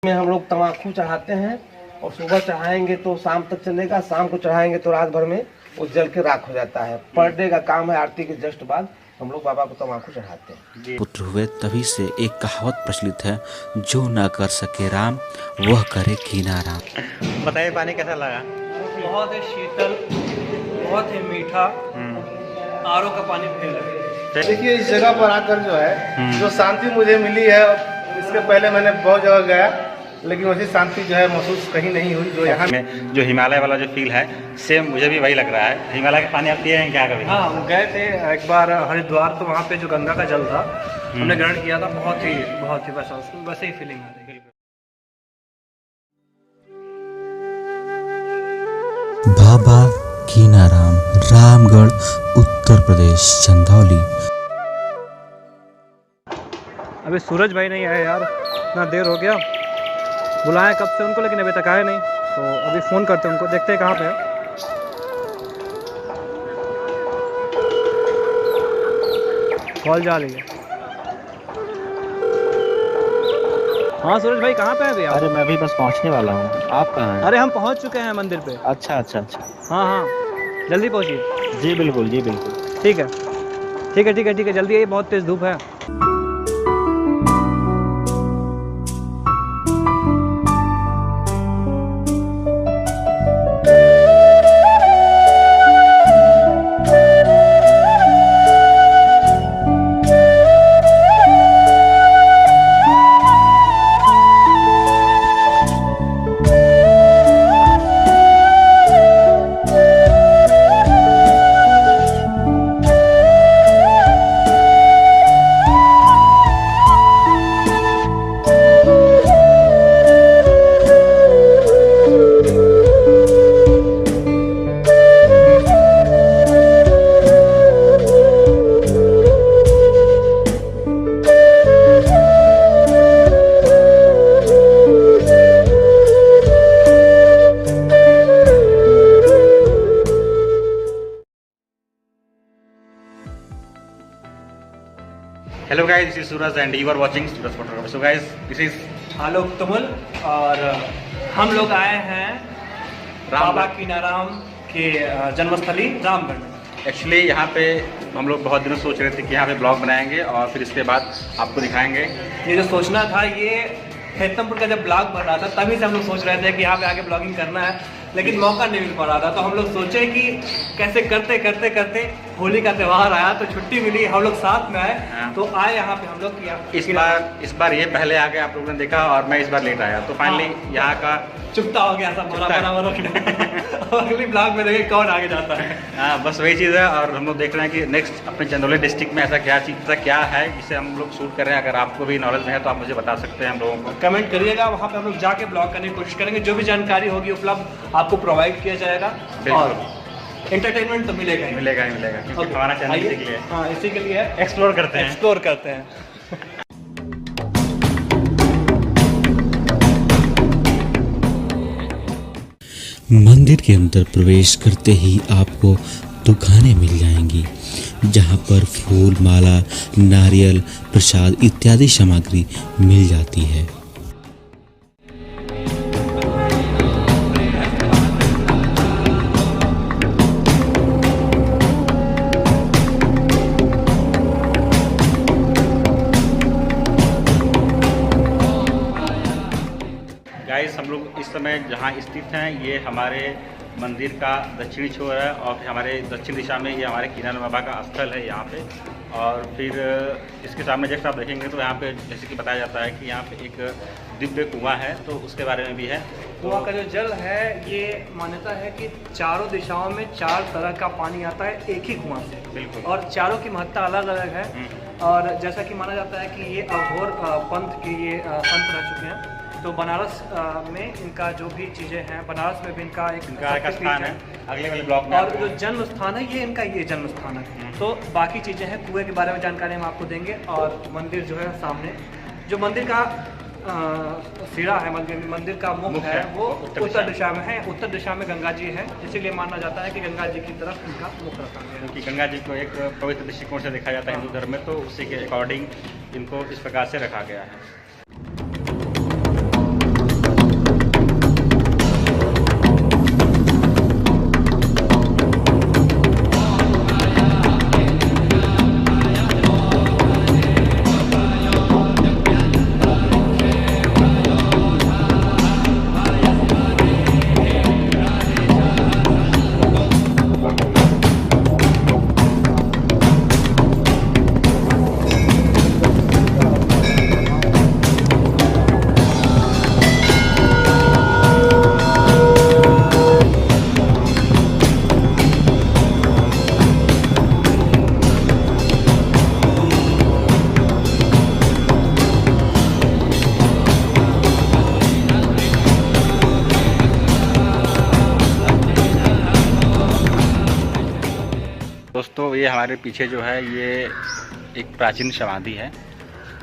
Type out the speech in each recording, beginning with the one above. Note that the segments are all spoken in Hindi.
में हम लोग तम्बाकू चढ़ाते हैं और सुबह चढ़ाएंगे तो शाम तक चलेगा, शाम को चढ़ाएंगे तो रात भर में वो जल के राख हो जाता है। पर डे का काम है। आरती के जस्ट बाद हम लोग बाबा को तम्बाकू चढ़ाते हैं। पुत्र हुए तभी से एक कहावत प्रचलित है, जो न कर सके राम वह करे कीना राम। बताइए पानी कैसा लगा? बहुत ही शीतल, बहुत ही मीठा, आरओ का पानी फेल है। देखिए इस जगह पर आकर जो है जो शांति मुझे मिली है, इसके पहले मैंने बहुत जगह गया लेकिन वैसी शांति जो है महसूस कहीं नहीं हुई जो यहाँ में। जो हिमालय वाला जो फील है सेम मुझे भी वही लग रहा है। हिमालय का पानी आप पिए हैं क्या कभी? हाँ, हम गए थे एक बार हरिद्वार, तो वहाँ पे जो गंगा का जल था हमने ग्रहण किया था। बहुत ही वैसे ही फीलिंग आ रही है। बाबा कीनाराम, रामगढ़, उत्तर प्रदेश, चंदौली। अभी सूरज भाई नहीं आए यार, इतना देर हो गया। बुलाएं कब से उनको, लेकिन अभी तक आए नहीं। तो अभी फ़ोन करते हैं उनको, देखते हैं कहाँ पे है। कॉल जा रही है। हाँ सूरज भाई, कहाँ पे है अभी आप? अरे मैं भी बस पहुंचने वाला हूँ। आप कहाँ हैं? अरे हम पहुँच चुके हैं मंदिर पे। अच्छा अच्छा अच्छा। हाँ हाँ, जल्दी पहुँचिए। जी बिल्कुल, जी बिल्कुल। ठीक है ठीक है ठीक है ठीक है, जल्दी आइए, बहुत तेज़ धूप है। Hello guys, this is Suraj and you are watching Suraj photography. So guys, this is Alok Tumul और हम लोग आए हैं बाबा कीनाराम के जन्मस्थली रामगढ़ में। एक्चुअली यहाँ पे हम लोग बहुत दिनों सोच रहे थे कि यहाँ पे ब्लॉग बनाएंगे और फिर इसके बाद आपको दिखाएंगे। ये जो सोचना था, ये हेतमपुर का जब ब्लॉग बन रहा था तभी से हम लोग सोच रहे थे कि यहाँ पे आके ब्लॉगिंग करना है, लेकिन मौका नहीं मिल पा रहा था। तो हम लोग सोचे कि कैसे करते करते करते होली का त्यौहार आया तो छुट्टी मिली, हम लोग साथ में आए तो आए यहाँ पे हम लोग किया। इस बार ये पहले आ गए, आप लोगों ने देखा, और मैं इस बार लेट आया तो फाइनली यहाँ का चुपता हो गया सब बराबर। अगली ब्लॉग में देखें कौन आगे जाता है। हाँ, बस वही चीज़ है। और हम लोग देख रहे हैं कि नेक्स्ट अपने चंदौली डिस्ट्रिक्ट में ऐसा क्या है जिसे हम लोग शूट कर रहे हैं। अगर आपको भी नॉलेज है तो आप मुझे बता सकते हैं हम लोगों को। कमेंट करिएगा, वहाँ पे हम लोग जाके ब्लॉग करने की कोशिश करेंगे। जो भी जानकारी होगी उपलब्ध आपको प्रोवाइड किया जाएगा और एंटरटेनमेंट तो मिलेगा ही मिलेगा क्योंकि हमारा चैनल इसी के लिए है। हाँ, इसी के लिए एक्सप्लोर करते हैं। मंदिर के अंदर प्रवेश करते ही आपको दुकानें मिल जाएंगी, जहां पर फूल, माला, नारियल, प्रसाद इत्यादि सामग्री मिल जाती है। गाइस, हम लोग इस समय जहाँ स्थित हैं ये हमारे मंदिर का दक्षिणी छोर है और हमारे दक्षिण दिशा में ये हमारे कीनाराम बाबा का स्थल है यहाँ पे। और फिर इसके सामने जैसे आप देखेंगे तो यहाँ पे जैसे कि बताया जाता है कि यहाँ पे एक दिव्य कुआं है, तो उसके बारे में भी है। कुआं का जो जल है, ये मान्यता है कि चारों दिशाओं में 4 तरह का पानी आता है एक ही कुआं से। बिल्कुल। और चारों की महत्ता अलग अलग है। और जैसा कि माना जाता है कि ये अघोर पंथ के ये संत रह चुके हैं। तो बनारस में इनका जो भी चीज़ें हैं, बनारस में भी इनका एक स्थान है अगले वाले ब्लॉक में। और जो जन्म स्थान है ये इनका ये जन्म स्थान है। तो बाकी चीज़ें हैं, कुएं के बारे में जानकारी हम आपको देंगे। और मंदिर जो है सामने, जो मंदिर का सिरा है, मंदिर का मुख है वो उत्तर दिशा में है। उत्तर दिशा में गंगा जी है, इसीलिए माना जाता है कि गंगा जी की तरफ इनका मुख रखा गया है। क्योंकि गंगा जी को एक पवित्र दृष्टिकोण से देखा जाता है हिंदू धर्म में, तो उसी के अकॉर्डिंग इनको इस प्रकार से रखा गया है। दोस्तों ये हमारे पीछे जो है ये एक प्राचीन समाधि है।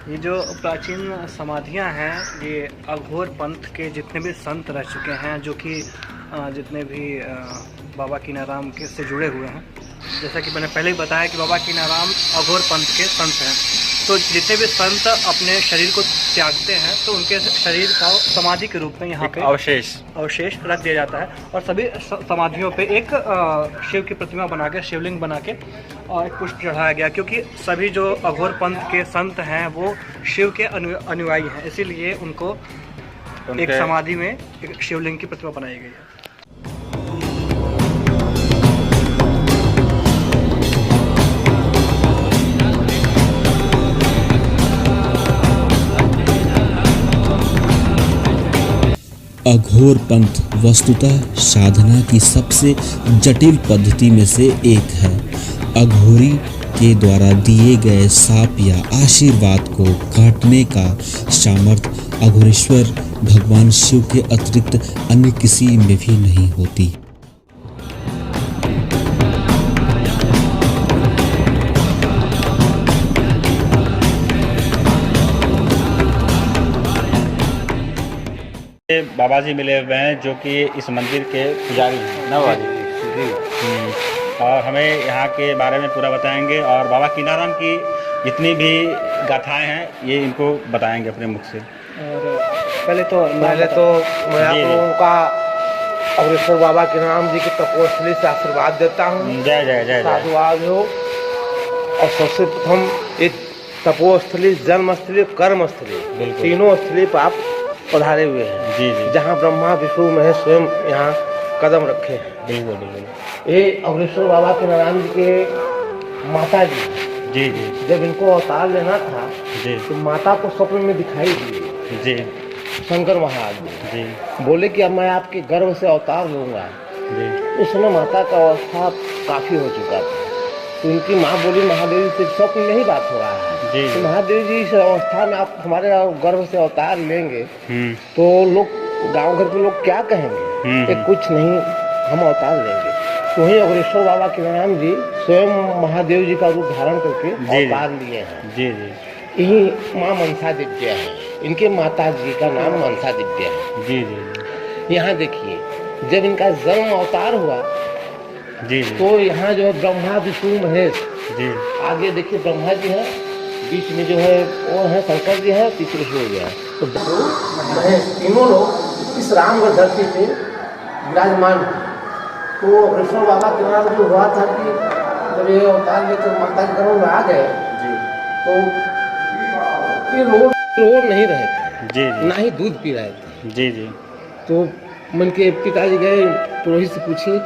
ये जो प्राचीन समाधियाँ हैं ये अघोर पंथ के जितने भी संत रह चुके हैं, जो कि जितने भी बाबा कीनाराम के से जुड़े हुए हैं, जैसा कि मैंने पहले ही बताया कि बाबा कीनाराम अघोर पंथ के संत हैं। तो जितने भी संत अपने शरीर को त्यागते हैं तो उनके शरीर का समाधि के रूप में यहाँ पे अवशेष रख दिया जाता है और सभी समाधियों पे एक शिव की प्रतिमा बना के, शिवलिंग बना के और एक पुष्प चढ़ाया गया, क्योंकि सभी जो अघोर पंथ के संत हैं वो शिव के अनुयायी हैं, इसीलिए उनको एक समाधि में एक शिवलिंग की प्रतिमा बनाई गई है। अघोर पंथ वस्तुतः साधना की सबसे जटिल पद्धति में से एक है। अघोरी के द्वारा दिए गए साप या आशीर्वाद को काटने का सामर्थ्य अघोरेश्वर भगवान शिव के अतिरिक्त अन्य किसी में भी नहीं होती। बाबा जी मिले हुए हैं जो कि इस मंदिर के पुजारी हैं ना बाबा जी। और हमें यहाँ के बारे में पूरा बताएंगे और बाबा कीनाराम की जितनी भी गाथाएं हैं ये इनको बताएंगे अपने मुख से। और पहले तो मैं आप लोगों का अघोरेश्वर बाबा कीनाराम जी की तपोस्थली से आशीर्वाद देता हूँ। जय जय जय साधुवाद हो। और सबसे प्रथम एक तपोस्थली, जन्मस्थली, कर्मस्थली, तीनों स्थली पर आप पधारे हुए हैं। जी जी। जहाँ ब्रह्मा विष्णु महेश स्वयं यहाँ कदम रखे हैं। बिल्कुल बिल्कुल। ये अघोरेश्वर बाबा कीनाराम जी के माता जी। जी जी। जब इनको अवतार लेना था जी तो माता को स्वप्न में दिखाई दी जी शंकर महाराज जी। बोले कि अब मैं आपके गर्भ से अवतार लूंगा। जी। उस समय माता का अवस्था काफी हो चुका था, तो उनकी माँ बोली महादेव से स्वप्न में ही बात हो रहा है जी। तो महादेव जी इस अवस्था में आप हमारे गर्भ से अवतार लेंगे तो लोग, गांव घर के लोग क्या कहेंगे कि कुछ नहीं, हम अवतार लेंगे। तो वही अघोरेश्वर बाबा कीनाराम जी स्वयं महादेव जी का रूप धारण करके अवतार लिए हैं। जी जी। यही माँ मनसा दिव्या है, इनके माता जी का नाम मनसा दिव्या है। जी जी। यहाँ देखिए जब इनका जन्म अवतार हुआ जी तो यहाँ जो है ब्रह्मा विष्णु महेश, जी। आगे देखिए ब्रह्मा जी है, बीच में जो है वो है शंकर जी है, पीछे हो गया तो महेश, तीनों लोग इस रामगढ़ धरती पे विराजमान। तो अघोरेश्वर बाबा कीनाराम जो हुआ था कि जब ये अवतार लेकर माता के गर्भ में आ गए तो ये रो नहीं रहे थे जी जी। ना ही दूध पी रहे थे। जी जी। तो मन के पिताजी गए पुरोहित से पूछे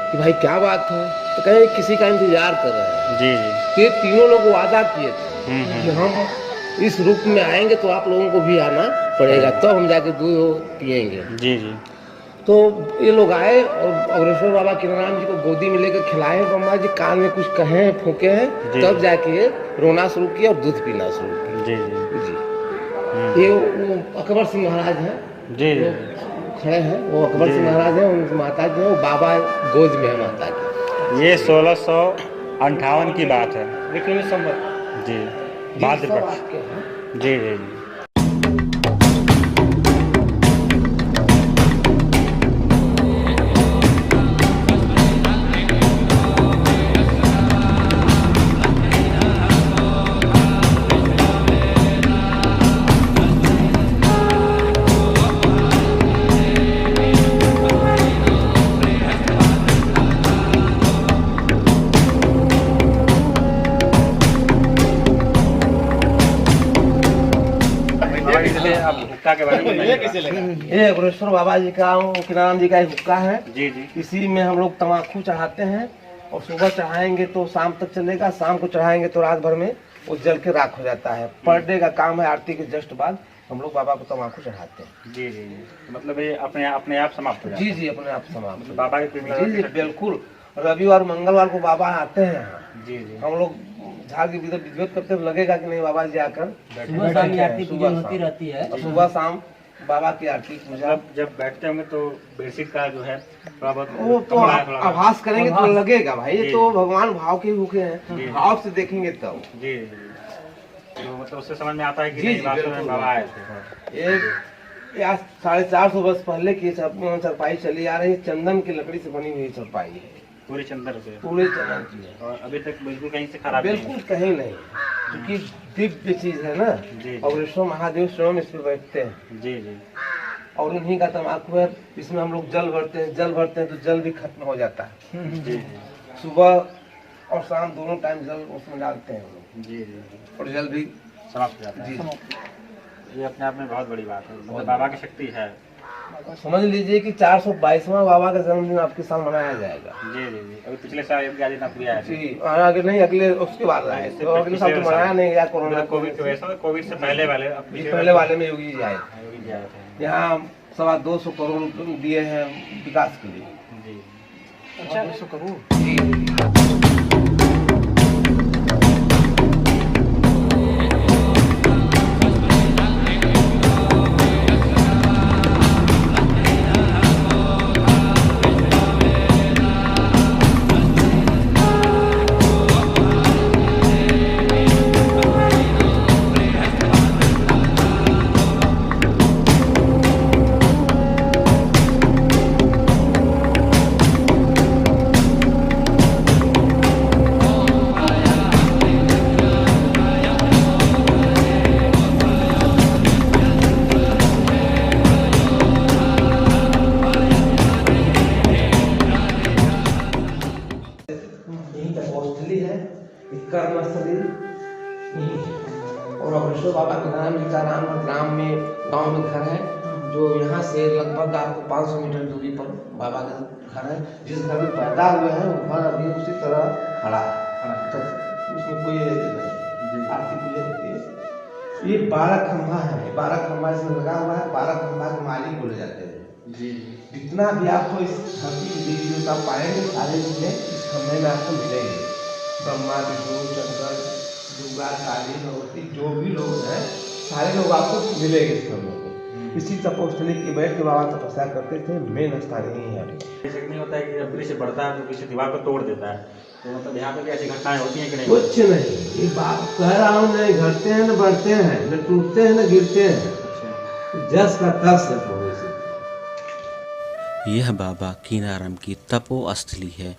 कि भाई क्या बात है, तो कहे किसी का इंतजार कर रहे हैं। जी जी। तो ये तीनों लोग वादा किए थे कि हम इस रूप में आएंगे तो आप लोगों को भी आना पड़ेगा, तो हम जाके दूध पिएंगे। जी जी। तो ये लोग आए और अघोरेश्वर बाबा कीनाराम जी को गोदी में लेकर खिलाए, ब्रह्मा जी कान में कुछ कहे हैं, फूके हैं, तब जाके रोना शुरू किया और दूध पीना शुरू किया। जी जी। जी। ये वो अकबर सिंह महाराज हैं, जी जी। खड़े हैं, वो अकबर सिंह महाराज हैं, उनकी माता जी हैं, वो बाबा गोद में है माता की। ये 1658 की बात है। विक्रमी संवत। जी। भाद्रपद। जी जी जी। आप हुक्का के बारे में ये अघोरेश्वर बाबा जी का, कीनाराम जी का एक हुक्का है। जी जी। इसी में हम लोग तम्बाकू चढ़ाते हैं और सुबह चढ़ाएंगे तो शाम तक चलेगा, शाम को चढ़ाएंगे तो रात भर में वो जल के राख हो जाता है। पर डे का काम है, आरती के जस्ट बाद हम लोग बाबा को तम्बाकू चढ़ाते हैं। जी जी जी। मतलब ये अपने आप समाप्त हो जाता है। जी जी, अपने आप समाप्त। बाबा की कृपा। जी जी बिल्कुल। रविवार मंगलवार को बाबा आते हैं यहाँ। जी जी। हम लोग झाड़ की विधिवत करते लगेगा कि नहीं बाबा जी आकर सुबह शाम आरती पूजन होती रहती है। सुबह शाम बाबा की आरती पूजा। मतलब जब बैठते होंगे तो बेडशीट का जो है थोड़ा बहुत वो तो कमरा है, थोड़ा आभास करेंगे तो लगेगा भाई, ये जी। तो भगवान भाव के भूखे जी। हैं, भाव से देखेंगे तब। जी जी। तो मतलब उससे समझ में आता है कि जी, नहीं, जी, वास्तव में बिल्कुल। बाबा आए थे। ये आज 450 वर्ष पहले की चरपाई चली आ रही है, चंदन की लकड़ी से बनी हुई चरपाई है, पूरी चंदर से, पूरे चंदन की है, और अभी तक बिल्कुल कहीं से खराब नहीं बिल्कुल कहीं नहीं, क्योंकि दिव्य चीज है ना। जी। और विष्णु महादेव स्वयं इस पे बैठते हैं, है। जी जी। और उन्हीं का तमाकू है। इसमें हम लोग जल भरते हैं तो जल भी खत्म हो जाता है। जी जी। सुबह और शाम दोनों टाइम जल उसमें डालते हैं हम लोग, जी जी। और जल भी समाप्त हो जाता जी है। ये अपने आप में बहुत बड़ी बात है, मतलब बाबा की शक्ति है। समझ लीजिए कि 422वां बाबा का जन्मदिन आपके साथ मनाया जाएगा। जी जी जी। अभी पिछले साल एक आदित्यनाथ भी आए थे। जी, आगे नहीं, अगले उसके बाद आए थे, और अगले साल तो मनाया नहीं या कोरोना कोविड की वजह से, कोविड से पहले वाले, अब जी, पिछले पहले वाले में योगी जी आए थे। योगी जी आए थे। यहाँ 225 करोड़ रुपए दिए हैं विकास के लिए। जी। अच्छा 200 करोड़। जी। यहीं तपोस्थली है, कर्मस्थली यहीं है। और अभ्रेश्वर बाबा के नाम सीताराम ग्राम में, गांव में घर है, जो यहाँ से लगभग आपको 500 मीटर दूरी पर बाबा का घर है। जिस घर में पैदा हुए हैं वो घर अभी उसी तरह खड़ा है, तो उसमें कोई नहीं, आरती पूजा होती है। ये 12 खंभा है, 12 खंभा इसमें लगा हुआ है, 12 खंभा के मालिक बोले जाते हैं। जी। जितना भी आपको इस धरती की देवी देवता पाएंगे, सारे चीजें इस खंभे में आपको मिलेंगे। ब्रह्मा, विष्णु, शंकर, दुर्गा, काली, भगवती, जो भी लोग हैं सारे लोग आपको मिलेंगे इस खंभे में। इसी तपोस्थली की बैठ के बाबा तपस्या करते थे, मेन स्थान यही है। ऐसे नहीं होता है कि जब वृक्ष बढ़ता है तो किसी दीवार को तोड़ देता है, तो मतलब यहाँ पे भी ऐसी घटनाएं होती हैं कि नहीं? कुछ नहीं, ये बात कह रहा हूँ, नहीं घटते हैं न बढ़ते हैं, न टूटते हैं न गिरते हैं, जस का तस है पूरे से। यह बाबा कीनाराम की तपो स्थली है।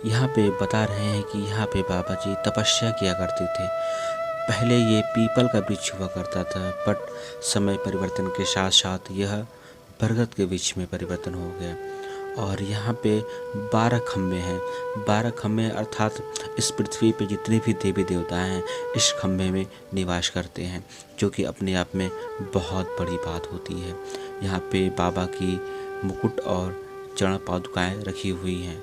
यहाँ पे बता रहे हैं कि यहाँ पे बाबा जी तपस्या किया करते थे। पहले ये पीपल का वृक्ष हुआ करता था, बट समय परिवर्तन के साथ साथ यह बरगद के वृक्ष में परिवर्तन हो गया। और यहाँ पे 12 खम्भे हैं। 12 खम्भे अर्थात इस पृथ्वी पे जितने भी देवी देवता हैं इस खम्भे में निवास करते हैं, जो कि अपने आप में बहुत बड़ी बात होती है। यहाँ पे बाबा की मुकुट और चरण पादुकाएँ रखी हुई हैं।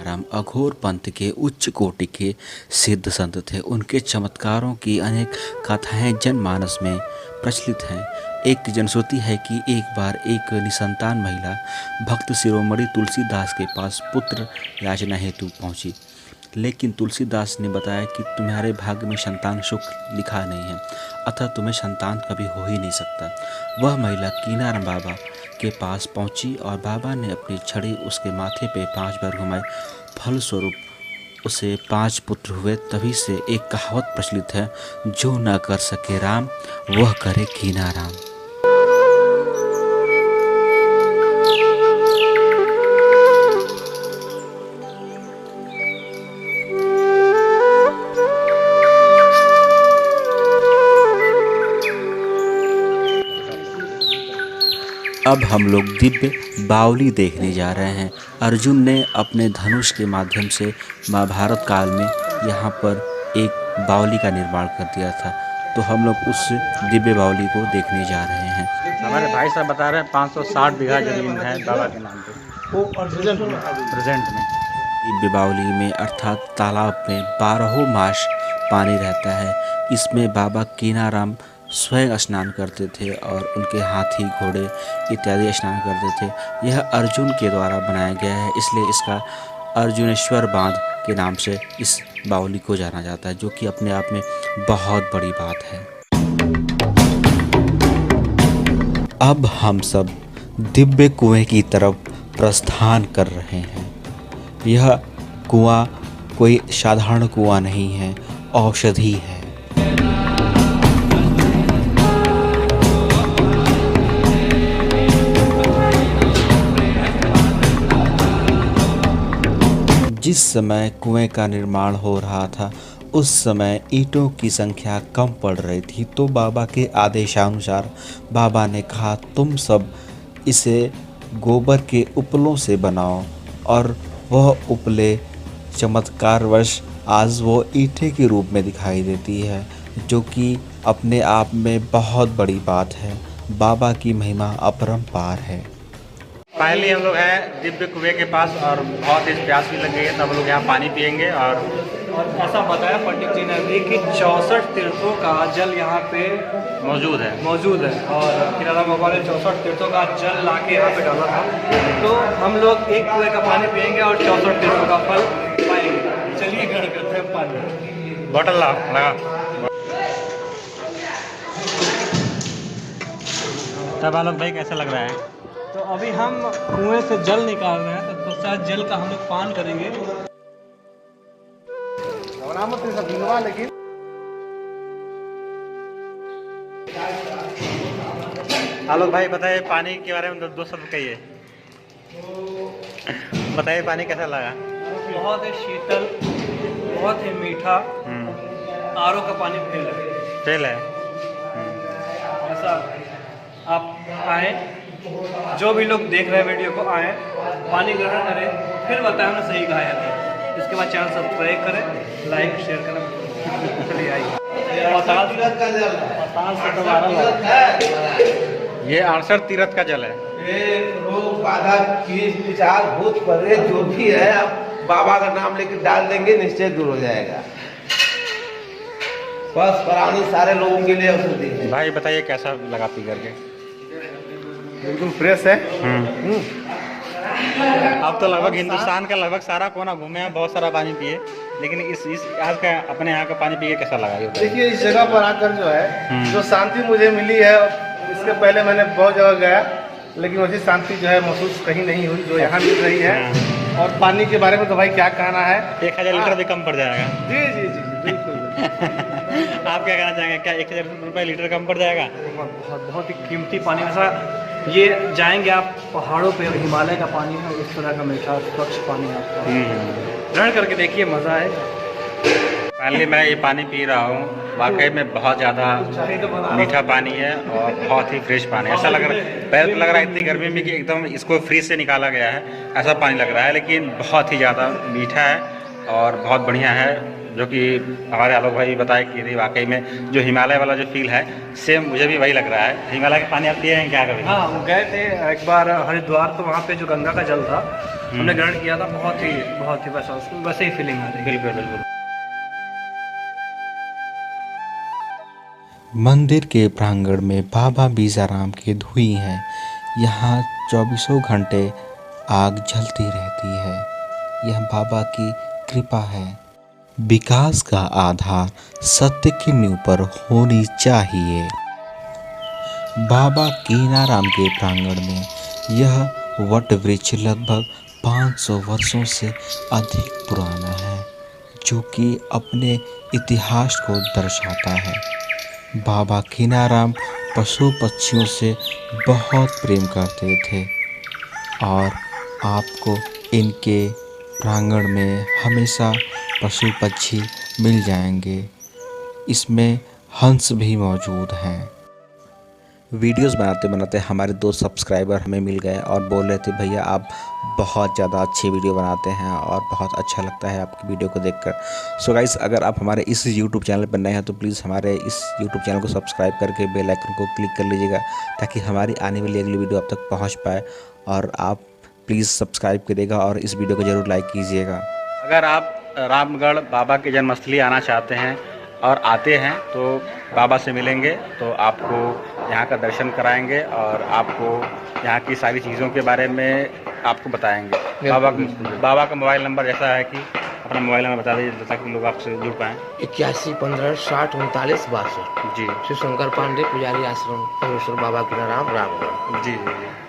राम अघोर पंथ के उच्च कोटि के सिद्ध संत थे। उनके चमत्कारों की अनेक कथाएं जनमानस में प्रचलित हैं। एक जनश्रुति है कि एक बार एक निसंतान महिला भक्त शिरोमणि तुलसीदास के पास पुत्र याचना हेतु पहुंची, लेकिन तुलसीदास ने बताया कि तुम्हारे भाग्य में संतान सुख लिखा नहीं है, अतः तुम्हें संतान कभी हो ही नहीं सकता। वह महिला कीनाराम बाबा के पास पहुंची और बाबा ने अपनी छड़ी उसके माथे पे 5 बार घुमाई। फलस्वरूप उसे 5 पुत्र हुए। तभी से एक कहावत प्रचलित है, जो न कर सके राम वह करे कीनाराम। अब हम लोग दिव्य बावली देखने जा रहे हैं। अर्जुन ने अपने धनुष के माध्यम से महाभारत काल में यहाँ पर एक बावली का निर्माण कर दिया था, तो हम लोग उस दिव्य बावली को देखने जा रहे हैं। हमारे भाई साहब बता रहे हैं 560 बीघा जमीन है बाबा के नाम पे प्रेजेंट में। दिव्य बावली में अर्थात तालाब में 12 मास पानी रहता है। इसमें बाबा कीनाराम स्वयं स्नान करते थे और उनके हाथी, घोड़े इत्यादि स्नान करते थे। यह अर्जुन के द्वारा बनाया गया है, इसलिए इसका अर्जुनेश्वर बांध के नाम से इस बावली को जाना जाता है, जो कि अपने आप में बहुत बड़ी बात है। अब हम सब दिव्य कुएं की तरफ प्रस्थान कर रहे हैं। यह कुआं कोई साधारण कुआं नहीं है, औषधि है। जिस समय कुएं का निर्माण हो रहा था उस समय ईंटों की संख्या कम पड़ रही थी, तो बाबा के आदेशानुसार बाबा ने कहा तुम सब इसे गोबर के उपलों से बनाओ, और वह उपले चमत्कारवश आज वो ईंटें के रूप में दिखाई देती है, जो कि अपने आप में बहुत बड़ी बात है। बाबा की महिमा अपरंपार है। फाइनली हम लोग हैं दिव्य कुएं के पास और बहुत तेज प्यास भी लग गई है, तब लोग यहाँ पानी पियेंगे। और ऐसा बताया पंडित जी ने भी कि 64 तीर्थों का जल यहाँ पे मौजूद है। और किनाराम बाबा ने 64 तीर्थों का जल ला के यहाँ पे डाला था। तो हम लोग एक कुएं का पानी पियेंगे और 64 तीर्थों का फल पाएंगे। चलिए घर करते हैं पानी। बॉटल लगा तब आलोक भाई कैसा लग रहा है? तो अभी हम कुएं से जल निकाल रहे हैं, तो शायद जल का हम लोग पान करेंगे। लेकिन आलोक भाई बताइए पानी के बारे में दो शब्द कहिए। बताइए पानी कैसा लगा? बहुत ही शीतल, बहुत ही मीठा। आरओ का पानी फेल है। ऐसा आप आए, जो भी लोग देख रहे हैं वीडियो को, आए, पानी ग्रहण करें, फिर बताएं हमने सही कहा है नहीं। इसके बाद चैनल सब्सक्राइब करें, लाइक शेयर करें। चलिए आइए। ये 68 तीर्थ का जल है। रोग बाधा की विचार भूत परे जो भी है, आप बाबा का नाम लेकर डाल देंगे, निश्चय दूर हो जाएगा। बस प्राणी सारे लोगों के लिए औषधि है। भाई बताइए कैसा लगा पी करके? बिल्कुल फ्रेश है। अब तो लगभग हिंदुस्तान का लगभग सारा कोना घूमे हैं, बहुत सारा पानी पिए, लेकिन इस आज का अपने यहाँ का पानी पिए कैसा लगा? ये देखिए इस जगह पर आकर जो है जो शांति मुझे मिली है, इसके पहले मैंने बहुत जगह गया, लेकिन वैसी शांति जो है महसूस कहीं नहीं हुई जो यहाँ मिल रही है। और पानी के बारे में तो भाई क्या कहना है, 1000 लीटर भी कम पड़ जाएगा। जी जी जी बिल्कुल। आप क्या कहना चाहेंगे? क्या 1000 रुपये लीटर कम पड़ जाएगा? बहुत ही कीमती पानी। ऐसा ये जाएंगे आप पहाड़ों पे, हिमालय का पानी है, उस तरह का मीठा स्वच्छ पानी आपका ग्रहण करके देखिए, मज़ा आएगा। फाइनली मैं ये पानी पी रहा हूँ, वाकई में बहुत ज़्यादा मीठा पानी है और बहुत ही फ्रेश पानी। ऐसा लग रहा है, पहले तो लग रहा है इतनी गर्मी में कि एकदम इसको फ्रीज से निकाला गया है, ऐसा पानी लग रहा है, लेकिन बहुत ही ज़्यादा मीठा है और बहुत बढ़िया है। जो कि हमारे आलोक भाई बताए कि वाकई में जो हिमालय वाला जो फील है, सेम मुझे भी वही लग रहा है। हिमालय का पानी आप पिए हैं क्या कभी? हाँ, गए थे एक बार हरिद्वार, तो वहाँ पे जो गंगा का जल था हमने ग्रहण किया था, बहुत ही वैसे ही फीलिंग आ रही। बिल्कुल बिल्कुल। मंदिर के प्रांगण में बाबा बीजाराम की धुई है। यहाँ 24 घंटे आग जलती रहती है। यह बाबा की कृपा है। विकास का आधार सत्य की नींव पर होनी चाहिए। बाबा कीनाराम के प्रांगण में यह वट वृक्ष लगभग 500 वर्षों से अधिक पुराना है, जो कि अपने इतिहास को दर्शाता है। बाबा कीनाराम पशु पक्षियों से बहुत प्रेम करते थे और आपको इनके प्रांगण में हमेशा पशु पक्षी मिल जाएंगे। इसमें हंस भी मौजूद हैं। वीडियोस बनाते बनाते हमारे 2 सब्सक्राइबर हमें मिल गए और बोल रहे थे भैया आप बहुत ज़्यादा अच्छी वीडियो बनाते हैं और बहुत अच्छा लगता है आपकी वीडियो को देखकर। सो गाइस, अगर आप हमारे इस यूट्यूब चैनल पर नए हैं तो प्लीज़ हमारे इस यूट्यूब चैनल को सब्सक्राइब करके बेल आइकन को क्लिक कर लीजिएगा, ताकि हमारी आने वाली अगली वीडियो आप तक पहुँच पाए। और आप प्लीज़ सब्सक्राइब करिएगा और इस वीडियो को ज़रूर लाइक कीजिएगा। अगर आप रामगढ़ बाबा की जन्मस्थली आना चाहते हैं और आते हैं तो बाबा से मिलेंगे, तो आपको यहाँ का दर्शन कराएंगे और आपको यहाँ की सारी चीज़ों के बारे में आपको बताएंगे। बाबा का मोबाइल नंबर ऐसा है कि अपना मोबाइल नंबर बता दीजिए ताकि लोग आपसे जुड़ पाएँ। 8115603962। जी शिव शंकर पांडे, पुजारी आश्रम परमेश्वर बाबा कीनाराम, रामगढ़। जी जी जी।